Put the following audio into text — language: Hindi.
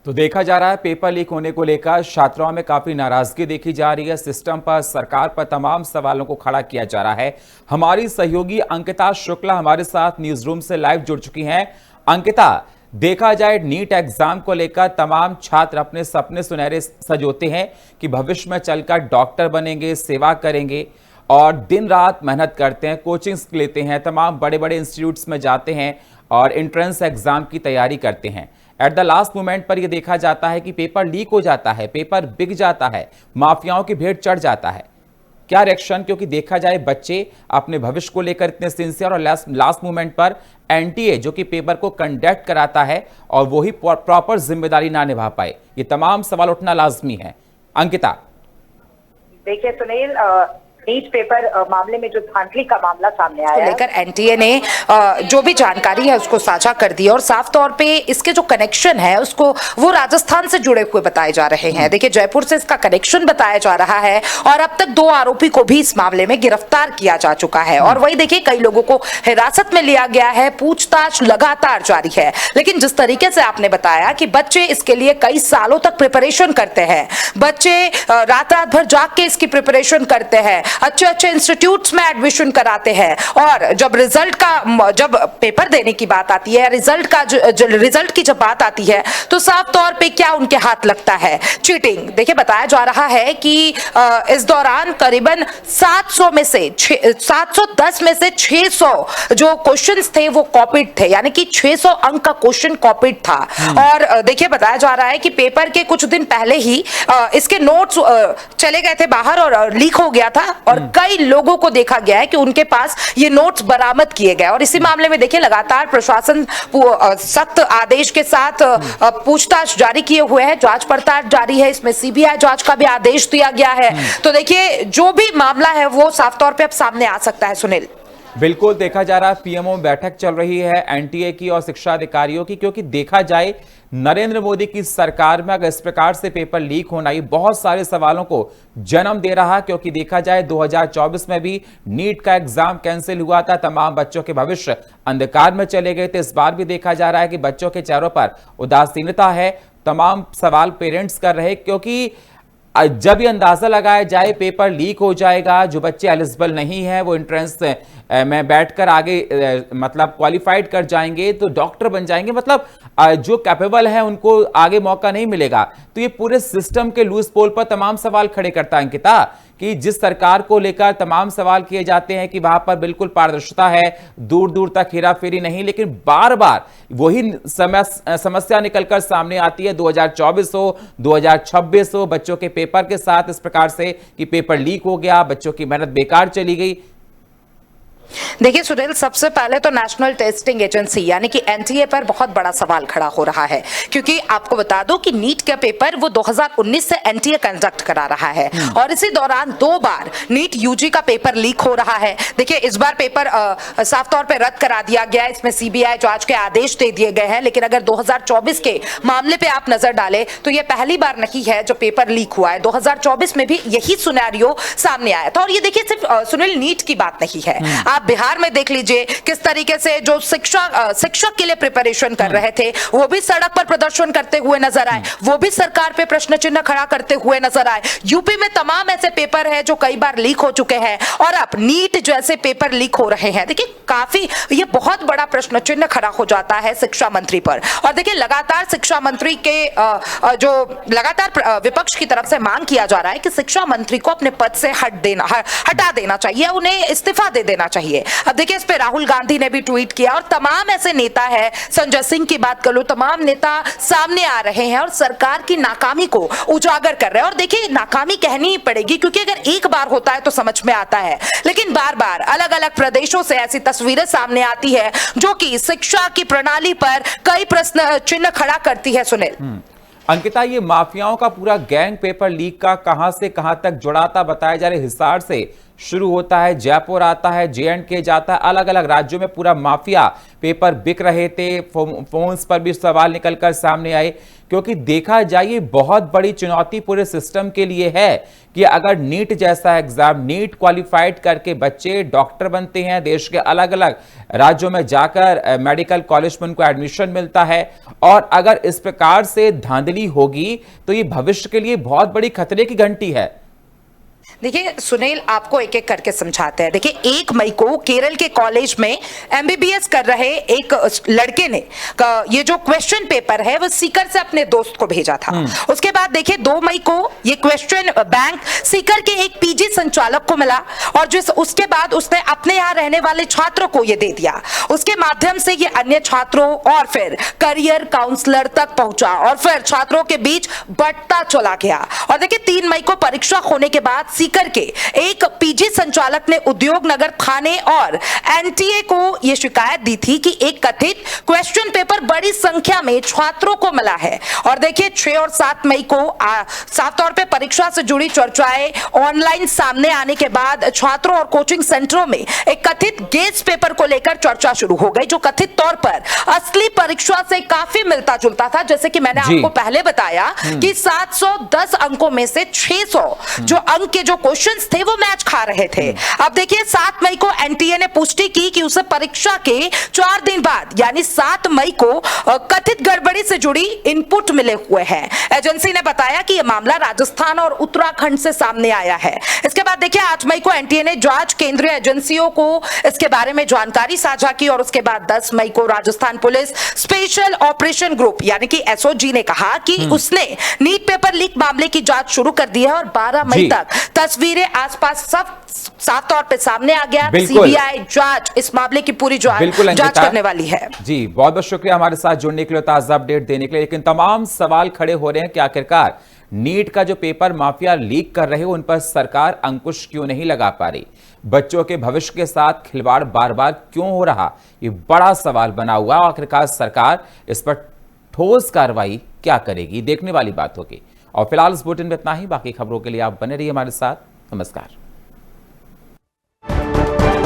तो देखा जा रहा है पेपर लीक होने को लेकर छात्राओं में काफी नाराजगी देखी जा रही है। सिस्टम पर, सरकार पर तमाम सवालों को खड़ा किया जा रहा है। हमारी सहयोगी अंकिता शुक्ला हमारे साथ न्यूज रूम से लाइव जुड़ चुकी हैं। अंकिता, देखा जाए नीट एग्जाम को लेकर तमाम छात्र अपने सपने सुनहरे सजोते हैं कि भविष्य में चलकर डॉक्टर बनेंगे, सेवा करेंगे और दिन रात मेहनत करते हैं, कोचिंग्स लेते हैं, तमाम बड़े बड़े इंस्टीट्यूट्स में जाते हैं और एंट्रेंस एग्जाम की तैयारी करते हैं। एट द लास्ट मोमेंट पर यह देखा जाता है कि पेपर लीक हो जाता है, पेपर बिक जाता है, माफियाओं की भीड़ चढ़ जाता है। क्या रिएक्शन? क्योंकि देखा जाए बच्चे अपने भविष्य को लेकर इतने सिंसियर और लास्ट मोमेंट पर एनटीए जो कि पेपर को कंडक्ट कराता है और वही प्रॉपर जिम्मेदारी ना निभा पाए, ये तमाम सवाल उठना लाजमी है। अंकिता, देखिए सुनील, नीट पेपर मामले में जो धांधली का मामला सामने आया है, लेकर एनटीए ने जो भी जानकारी है उसको साझा कर दी और साफ तौर पे इसके जो कनेक्शन है उसको वो राजस्थान से जुड़े हुए बताए जा रहे हैं। देखिए, जयपुर से इसका कनेक्शन बताया जा रहा है और अब तक 2 आरोपी को भी इस मामले में गिरफ्तार किया जा चुका है और वही देखिए कई लोगों को हिरासत में लिया गया है, पूछताछ लगातार जारी है। लेकिन जिस तरीके से आपने बताया कि बच्चे इसके लिए कई सालों तक प्रिपरेशन करते हैं, बच्चे रात भर जाग के इसकी प्रिपरेशन करते हैं, अच्छे अच्छे इंस्टीट्यूट्स में एडमिशन कराते हैं और जब पेपर देने की बात आती है, रिजल्ट की जब बात आती है तो साफ तौर पे क्या उनके हाथ लगता है? चीटिंग। देखिए, बताया जा रहा है कि इस दौरान करीबन 710 में से 600 जो क्वेश्चंस थे वो कॉपीड थे, यानी कि 600 अंक का क्वेश्चन कॉपीड था। और देखिए, बताया जा रहा है कि पेपर के कुछ दिन पहले ही इसके नोट्स चले गए थे बाहर और लीक हो गया था और कई लोगों को देखा गया है कि उनके पास ये नोट्स बरामद किए गए और इसी मामले में देखिए लगातार प्रशासन सख्त आदेश के साथ पूछताछ जारी किए हुए है, जांच पड़ताल जारी है, इसमें सीबीआई जांच का भी आदेश दिया गया है। तो देखिए, जो भी मामला है वो साफ तौर पे अब सामने आ सकता है। सुनील, बिल्कुल देखा जा रहा है पीएमओ बैठक चल रही है एनटीए की और शिक्षा अधिकारियों की, क्योंकि देखा जाए नरेंद्र मोदी की सरकार में अगर इस प्रकार से पेपर लीक होना ये बहुत सारे सवालों को जन्म दे रहा है। क्योंकि देखा जाए 2024 में भी नीट का एग्जाम कैंसिल हुआ था, तमाम बच्चों के भविष्य अंधकार में चले गए थे। इस बार भी देखा जा रहा है कि बच्चों के चेहरों पर उदासीनता है, तमाम सवाल पेरेंट्स कर रहे, क्योंकि जब ये अंदाजा लगाया जाए पेपर लीक हो जाएगा, जो बच्चे एलिजिबल नहीं है वो एंट्रेंस में बैठकर आगे मतलब क्वालिफाइड कर जाएंगे तो डॉक्टर बन जाएंगे, मतलब जो कैपेबल है उनको आगे मौका नहीं मिलेगा। तो ये पूरे सिस्टम के लूज पोल पर तमाम सवाल खड़े करता है अंकिता, कि जिस सरकार को लेकर तमाम सवाल किए जाते हैं कि वहां पर बिल्कुल पारदर्शिता है, दूर दूर तक हेराफेरी नहीं, लेकिन बार बार वही समस्या निकलकर सामने आती है। 2024 हो, 2026 हो, बच्चों के पेपर के साथ इस प्रकार से कि पेपर लीक हो गया, बच्चों की मेहनत बेकार चली गई। देखिए सुनील, सबसे पहले तो नेशनल टेस्टिंग एजेंसी यानी कि एनटीए पर बहुत बड़ा सवाल खड़ा हो रहा है, क्योंकि आपको बता दो कि नीट का पेपर वो 2019 से एनटीए कंडक्ट करा रहा है और इसी दौरान 2 बार नीट यूजी का पेपर लीक हो रहा है। देखिए, इस बार पेपर साफ तौर पे रद्द करा दिया गया है, इसमें सीबीआई जांच के आदेश दे दिए गए हैं। लेकिन अगर 2024 के मामले पे आप नजर डालें तो यह पहली बार नहीं है जो पेपर लीक हुआ है। 2024 में भी यही सिनेरियो सामने आया था। और ये देखिए, सिर्फ सुनील नीट की बात नहीं है, आप बिहार में देख लीजिए किस तरीके से जो शिक्षक के लिए प्रिपरेशन कर रहे थे वो भी सड़क पर प्रदर्शन करते हुए नजर आए, वो भी सरकार पे प्रश्न चिन्ह खड़ा करते हुए नजर आए। यूपी में तमाम ऐसे पेपर है जो कई बार लीक हो चुके हैं और अब नीट जैसे पेपर लीक हो रहे हैं। देखिए, काफी ये बहुत बड़ा प्रश्न चिन्ह खड़ा हो जाता है शिक्षा मंत्री पर। और देखिए, लगातार शिक्षा मंत्री के जो लगातार विपक्ष की तरफ से मांग किया जा रहा है कि शिक्षा मंत्री को अपने पद से हटा देना चाहिए, उन्हें इस्तीफा दे देना चाहिए। अब देखिए, इस पे राहुल गांधी ने भी ट्वीट किया और तमाम ऐसे नेता है, संजय सिंह की बात कर लो, तमाम नेता सामने आ रहे हैं और सरकार की नाकामी को उजागर कर रहे हैं। और देखिए, नाकामी कहनी ही पड़ेगी, क्योंकि अगर एक बार होता है तो समझ में आता है, लेकिन बार बार अलग अलग प्रदेशों से ऐसी तस्वीरें सामने आती है जो कि शिक्षा की प्रणाली पर कई प्रश्न चिन्ह खड़ा करती है। सुनील, अंकिता, ये माफियाओं का पूरा गैंग पेपर लीक का कहां से कहां तक जुड़ा था? बताया जा रहा है हिसार से शुरू होता है, जयपुर आता है, J&K जाता है, अलग अलग राज्यों में पूरा माफिया पेपर बिक रहे थे। फोन्स पर भी सवाल निकलकर सामने आए, क्योंकि देखा जाए ये बहुत बड़ी चुनौती पूरे सिस्टम के लिए है कि अगर नीट जैसा एग्जाम, नीट क्वालिफाइड करके बच्चे डॉक्टर बनते हैं, देश के अलग अलग राज्यों में जाकर मेडिकल कॉलेज में उनको एडमिशन मिलता है, और अगर इस प्रकार से धांधली होगी तो ये भविष्य के लिए बहुत बड़ी खतरे की घंटी है। देखिए सुनील, आपको एक एक करके समझाते हैं। देखिए 1 मई को केरल के कॉलेज में एमबीबीएस कर रहे एक लड़के ने ये जो क्वेश्चन पेपर है वो सीकर से अपने दोस्त को भेजा था। उसके बाद देखिए 2 मई को ये क्वेश्चन बैंक सीकर के एक पीजी संचालक को मिला, और उसके बाद उसने अपने यहाँ रहने वाले छात्रों को ये दे दिया। उसके माध्यम से ये अन्य छात्रों और फिर करियर काउंसलर तक पहुंचा, और फिर छात्रों के बीच बढ़ता चला गया। और देखिए 3 मई को परीक्षा होने के बाद सीकर के एक पीजी संचालक ने उद्योग नगर थाने और एनटीए को यह शिकायत दी थी कि एक कथित क्वेश्चन पेपर बड़ी संख्या में छात्रों को मिला है। और देखिए 6 और 7 मई को साफ तौर पे परीक्षा से जुड़ी चर्चाएं ऑनलाइन सामने आने के बाद छात्रों और कोचिंग सेंटरों में एक कथित गेस पेपर को लेकर चर्चा शुरू हो गई, जो कथित तौर पर असली परीक्षा से काफी मिलता जुलता था। जैसे कि मैंने आपको पहले बताया कि 710 अंकों में से 600 जो अंक के जो क्वेश्चंस थे वो मैच खा रहे थे। अब देखिए 7 मई को एनटीए ने पुष्टि की कि उसे परीक्षा के 4 दिन बाद यानी 7 मई को कथित गड़बड़ी से जुड़ी इनपुट मिले हुए हैं। एजेंसी ने बताया कि यह मामला राजस्थान और उत्तराखंड से सामने आया है। इसके बाद देखिए 8 मई को एनटीए ने जांच केंद्रीय एजेंसियों को इसके बारे में जानकारी साझा की, और उसके बाद 10 मई को Rajasthan police special operation group यानी कि एसओजी ने कहा कि उसने नीट पेपर लीक मामले की जांच शुरू कर दी है, और 12 मई तक तस्वीरें आसपास सब साफ तौर पे सामने आ गया। सीबीआई जांच इस मामले की पूरी जांच करने वाली है। जी बहुत बहुत शुक्रिया हमारे साथ जुड़ने के लिए, ताजा अपडेट देने के लिए। लेकिन तमाम सवाल खड़े हो रहे हैं कि आखिरकार नीट का जो पेपर माफिया लीक कर रहे हैं उन पर सरकार अंकुश क्यों नहीं लगा पा रही, बच्चों के भविष्य के साथ खिलवाड़ बार बार क्यों हो रहा, ये बड़ा सवाल बना हुआ। आखिरकार सरकार इस पर ठोस कार्रवाई क्या करेगी, देखने वाली बात होगी। और फिलहाल इस बुलेटिन में इतना ही। बाकी खबरों के लिए आप बने रहिए हमारे साथ। नमस्कार।